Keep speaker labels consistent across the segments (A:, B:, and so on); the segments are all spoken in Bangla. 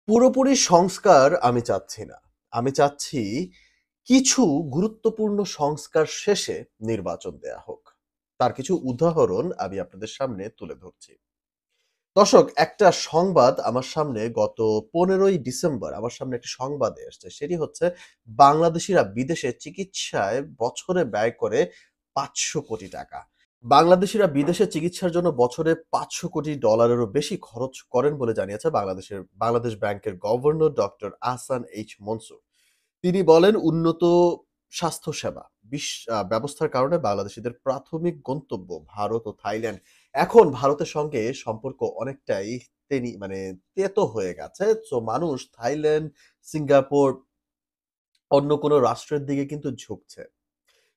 A: পুরোপুরি সংস্কার আমি চাচ্ছি না। আমি চাচ্ছি কিছু গুরুত্বপূর্ণ সংস্কার শেষে নির্বাচন দেয়া হোক। তার কিছু উদাহরণ আমি আপনাদের সামনে তুলে ধরছি। দর্শক, একটা সংবাদ আমার সামনে গত ১৫ই ডিসেম্বর আমার সামনে একটি সংবাদ এসছে। সেটি হচ্ছে বাংলাদেশীরা বিদেশে চিকিৎসায় বছরে ব্যয় করে ৳৫০০ কোটি। বাংলাদেশীরা বিদেশে চিকিৎসার জন্য বছরে $৫০০ কোটি বেশি খরচ করেন বলে জানিয়েছে বাংলাদেশ ব্যাংকের governor doctor Ahsan H Mansur. তিনি বলেন, উন্নত স্বাস্থ্যসেবা ব্যবস্থার কারণে বাংলাদেশীদের প্রাথমিক গন্তব্য ভারত ও থাইল্যান্ড। এখন ভারতের সঙ্গে সম্পর্ক অনেকটাই তেতো হয়ে গেছে। সো মানুষ থাইল্যান্ড, সিঙ্গাপুর, অন্য কোনো রাষ্ট্রের দিকে কিন্তু ঝুঁকছে।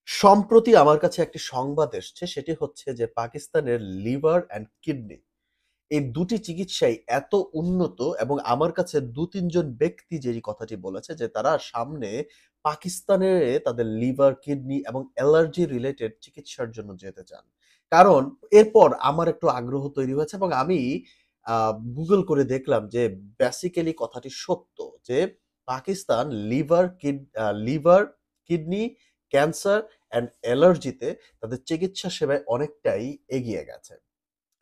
A: সম্প্রতি আমার কাছে একটি সংবাদ এসছে, সেটি হচ্ছে যে পাকিস্তানের লিভার অ্যান্ড কিডনি এই ২ টি চিকিৎসাই এত উন্নত এবং আমার কাছে ২-৩ জন ব্যক্তি যে এই কথাটি বলেছে যে তারা সামনে পাকিস্তানে তাদের লিভার, কিডনি এবং অ্যালার্জি রিলেটেড চিকিৎসার জন্য যেতে চান। কারণ এরপর আমার একটু আগ্রহ তৈরি হয়েছে এবং আমি আ গুগল করে দেখলাম যে বেসিক্যালি কথাটি সত্য যে Pakistan liver, kidney, cancer and অ্যালার্জিতে তাদের চিকিৎসা সেবায় অনেকটাই এগিয়ে গেছে।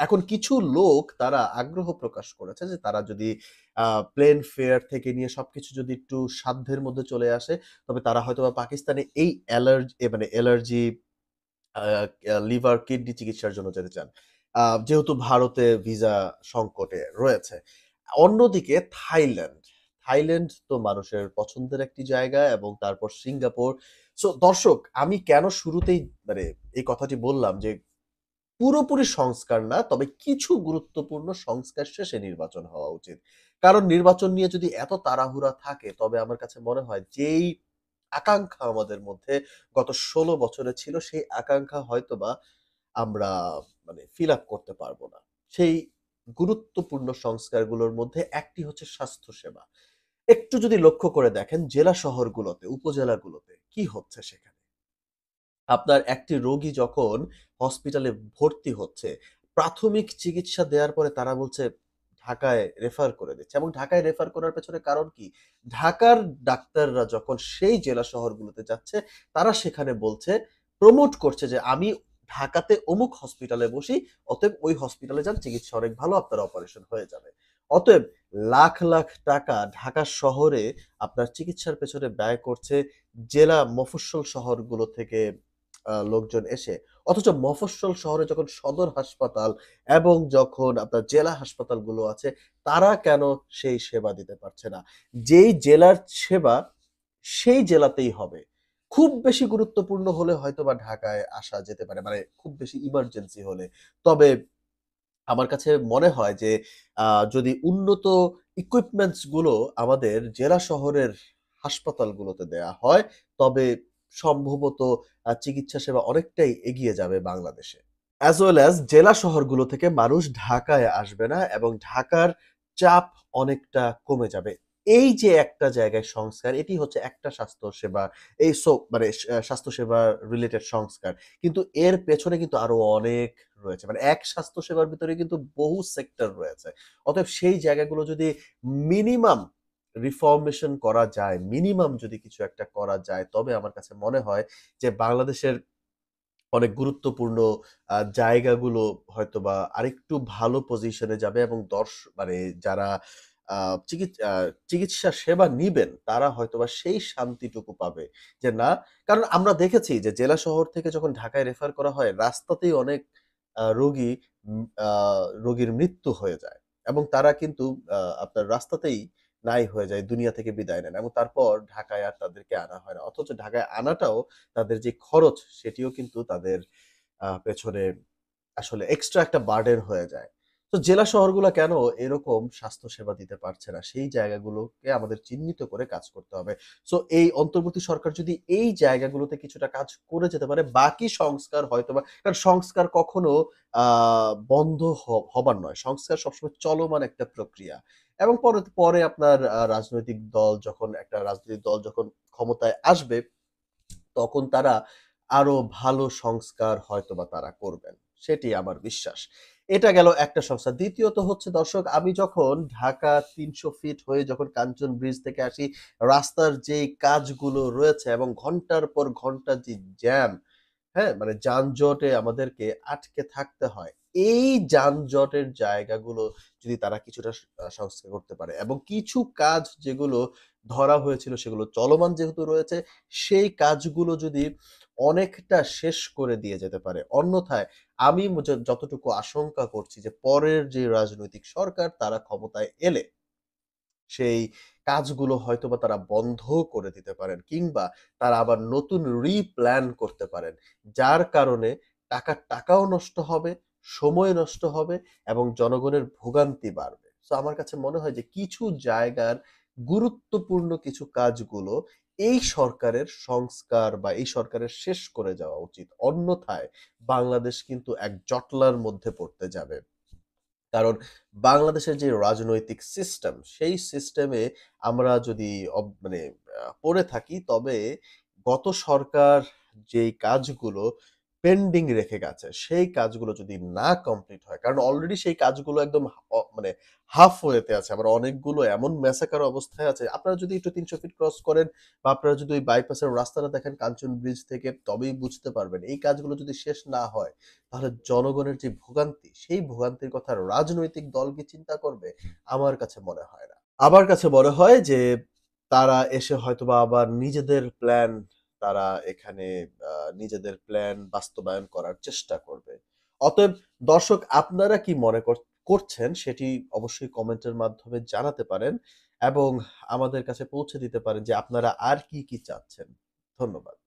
A: এখন কিছু লোক তারা আগ্রহ প্রকাশ করেছে যে তারা যদি আ প্লেন ফেয়ার থেকে নিয়ে সবকিছু যদি একটু সাধ্যের মধ্যে চলে আসে, তবে তারা হয়তোবা পাকিস্তানে এই অ্যালার্জি, আ লিভার, কিডনি চিকিৎসার জন্য যেতে চান। যেহেতু ভারতে ভিসা সংকটে রয়েছে। অন্যদিকে থাইল্যান্ড তো মানুষের পছন্দের একটি জায়গা এবং তারপর সিঙ্গাপুর। সো দর্শক, আমি কেন শুরুতেই এই কথাটি বললাম যে পুরোপুরি সংস্কার না, তবে কিছু গুরুত্বপূর্ণ সংস্কার শেষে নির্বাচন হওয়া উচিত। কারণ নির্বাচন নিয়ে যদি এত তাড়াহুড়া থাকে, তবে আমার কাছে মনে হয় যেই আকাঙ্খা আমাদের মধ্যে গত ১৬ বছরে ছিল, সেই আকাঙ্খা হয়তোবা আমরা ফিল আপ করতে পারবো না। সেই গুরুত্বপূর্ণ সংস্কারগুলোর মধ্যে একটি হচ্ছে স্বাস্থ্যসেবা। একটু যদি লক্ষ্য করে দেখেন জেলা শহরগুলোতে, উপজেলাগুলোতে কি হচ্ছে সেখানে? আপনার একটি রোগী যখন হসপিটালে ভর্তি হচ্ছে, প্রাথমিক চিকিৎসা দেয়ার পরে তারা বলছে ঢাকায় রেফার করে দিচ্ছে এবং ঢাকায় রেফার করার পেছনে কারণ কি? ঢাকার ডাক্তাররা যখন সেই জেলা শহরগুলোতে যাচ্ছে, তারা সেখানে বলছে, প্রমোট করছে যে, "আমি ঢাকাতে অমুক হসপিটালে বসি, অতএব ওই হসপিটালে যান, চিকিৎসা অনেক ভালো, আপনার অপারেশন হয়ে যাবে।" অতএব লাখ, লাখ টাকা ঢাকা শহরে আপনার চিকিৎসার পেছনে ব্যয় করছে জেলা মফস্বল শহরগুলো থেকে লোকজন এসে। অথচ মফস্বল শহরে যখন সদর হাসপাতাল এবং যখন আপনার জেলা হাসপাতালগুলো আছে, তারা কেন সেই সেবা দিতে পারছে না? যেই জেলার সেবা সেই জেলাতেই হবে। খুব বেশি গুরুত্বপূর্ণ হলে হয়তোবা ঢাকায় আসা যেতে পারে। খুব বেশি ইমার্জেন্সি হলে। তবে আমার কাছে মনে হয় যে আ যদি উন্নত ইকুইপমেন্টস গুলো আমাদের জেলা শহরের হাসপাতালগুলোতে দেয়া হয়, তবে সম্ভবত চিকিৎসা সেবা অনেকটাই এগিয়ে যাবে বাংলাদেশে। as well as জেলা শহরগুলো থেকে মানুষ ঢাকায় আসবে না এবং ঢাকার চাপ অনেকটা কমে যাবে। এই যে একটা জায়গায় সংস্কার, এটি হচ্ছে একটা স্বাস্থ্যসেবা। এই সো মানে স্বাস্থ্যসেবা রিলেটেড সংস্কার। কিন্তু এর পেছনে কিন্তু আরো অনেক রয়েছে। এক স্বাস্থ্যসেবার ভিতরে কিন্তু বহু সেক্টর রয়েছে। অতএব সেই জায়গাগুলো যদি মিনিমাম রিফর্মেশন করা যায়, মিনিমাম যদি কিছু একটা করা যায়, তবে আমার কাছে মনে হয় যে বাংলাদেশের অনেক গুরুত্বপূর্ণ জায়গাগুলো হয়তোবা আরেকটু ভালো পজিশনে যাবে এবং যারা আ চিকিৎসা সেবা নিবেন, তারা হয়তোবা সেই শান্তিটুকু পাবে। যে না, কারণ আমরা দেখেছি যে জেলা শহর থেকে যখন ঢাকায় রেফার করা হয়, রাস্তাতেই অনেক রোগী উম আ রোগীর মৃত্যু হয়ে যায়। এবং তারা কিন্তু আপনার রাস্তাতেই নাই হয়ে যায়, দুনিয়া থেকে বিদায় নেন এবং তারপর ঢাকায় আর তাদেরকে আনা হয় না। অথচ ঢাকায় আনাটাও তাদের যে খরচ, সেটিও কিন্তু তাদের পেছনে আসলে এক্সট্রা একটা বার্ডেন হয়ে যায়। তো জেলা শহরগুলা কেন এরকম স্বাস্থ্যসেবা দিতে পারছে না? সেই জায়গাগুলোকে আমাদের চিহ্নিত করে কাজ করতে হবে। সো এই অন্তর্বর্তী সরকার যদি এই জায়গাগুলোতে কিছুটা কাজ করে যেতে পারে, বাকি সংস্কার হয়তোবা, কারণ সংস্কার কখনো আ বন্ধ হবার নয়। সংস্কার সবসময় চলমান একটা প্রক্রিয়া। এবং পরে আপনার একটা রাজনৈতিক দল যখন ক্ষমতায় আসবে, তখন তারা আরো ভালো সংস্কার হয়তোবা তারা করবেন। সেটি আমার বিশ্বাস। এটা গেল একটা সংস্থা। দ্বিতীয়ত হচ্ছে দর্শক, আমি যখন ঢাকা ৩০০ ফিট হয়ে যখন কাঞ্চন ব্রিজ থেকে আসি, রাস্তার যেই কাজগুলো রয়েছে এবং ঘন্টার পর ঘন্টা যে জ্যাম, হ্যাঁ? মানে যানজটে আমাদেরকে আটকে থাকতে হয়। এই যানজটের জায়গাগুলো যদি তারা কিছুটা সংস্কার করতে পারে এবং কিছু কাজ যেগুলো ধরা হয়েছিল সেগুলো চলমান যেহেতু রয়েছে, সেই কাজগুলো যদি অনেকটা শেষ করে দিয়ে যেতে পারে। অন্যথায় আমি যতটুকু আশঙ্কা করছি যে পরের যে রাজনৈতিক সরকার তারা ক্ষমতায় এলে সেই কাজগুলো হয়তোবা তারা বন্ধ করে দিতে পারেন কিংবা তারা আবার নতুন রিপ্ল্যান করতে পারেন। যার কারণে টাকাও নষ্ট হবে, সময় নষ্ট হবে এবং জনগণের ভোগান্তি বাড়বে। সো আমার কাছে মনে হয় যে কিছু জায়গার গুরুত্বপূর্ণ কিছু কাজগুলো এই সরকারের সংস্কার বা এই সরকারের শেষ করে যাওয়া উচিত। অন্যথায় বাংলাদেশ কিন্তু এক জটলার মধ্যে পড়তে যাবে। কারণ বাংলাদেশের যে রাজনৈতিক সিস্টেম, সেই সিস্টেমে আমরা যদি মানে পড়ে থাকি তবে গত সরকার যেই কাজগুলো পেন্ডিং রেখে গেছে, সেই কাজগুলো যদি না কমপ্লিট হয়, কারণ অলরেডি সেই কাজগুলো একদম মানে হাফ ওয়েতে আছে। আবার অনেকগুলো এমন ম্যাসাকার অবস্থায় আছে। আপনারা যদি একটু ৩০০ ফিট ক্রস করেন বা আপনারা যদি ওই বাইপাসের রাস্তাটা দেখেন কাঞ্চন ব্রিজ থেকে তবেই বুঝতে পারবেন। এই কাজগুলো যদি শেষ না হয় তাহলে জনগণের যে ভোগান্তি, সেই ভোগান্তির কথা রাজনৈতিক দল কি চিন্তা করবে? আমার কাছে মনে হয় না। আমার কাছে মনে হয় যে তারা এসে হয়তোবা আবার নিজেদের প্ল্যান তারা এখানে আ নিজেদের প্ল্যান বাস্তবায়ন করার চেষ্টা করবে। অতএব দর্শক আপনারা কি মনে করছেন সেটি অবশ্যই কমেন্টের মাধ্যমে জানাতে পারেন এবং আমাদের কাছে পৌঁছে দিতে পারেন যে আপনারা আর কি চাচ্ছেন। ধন্যবাদ।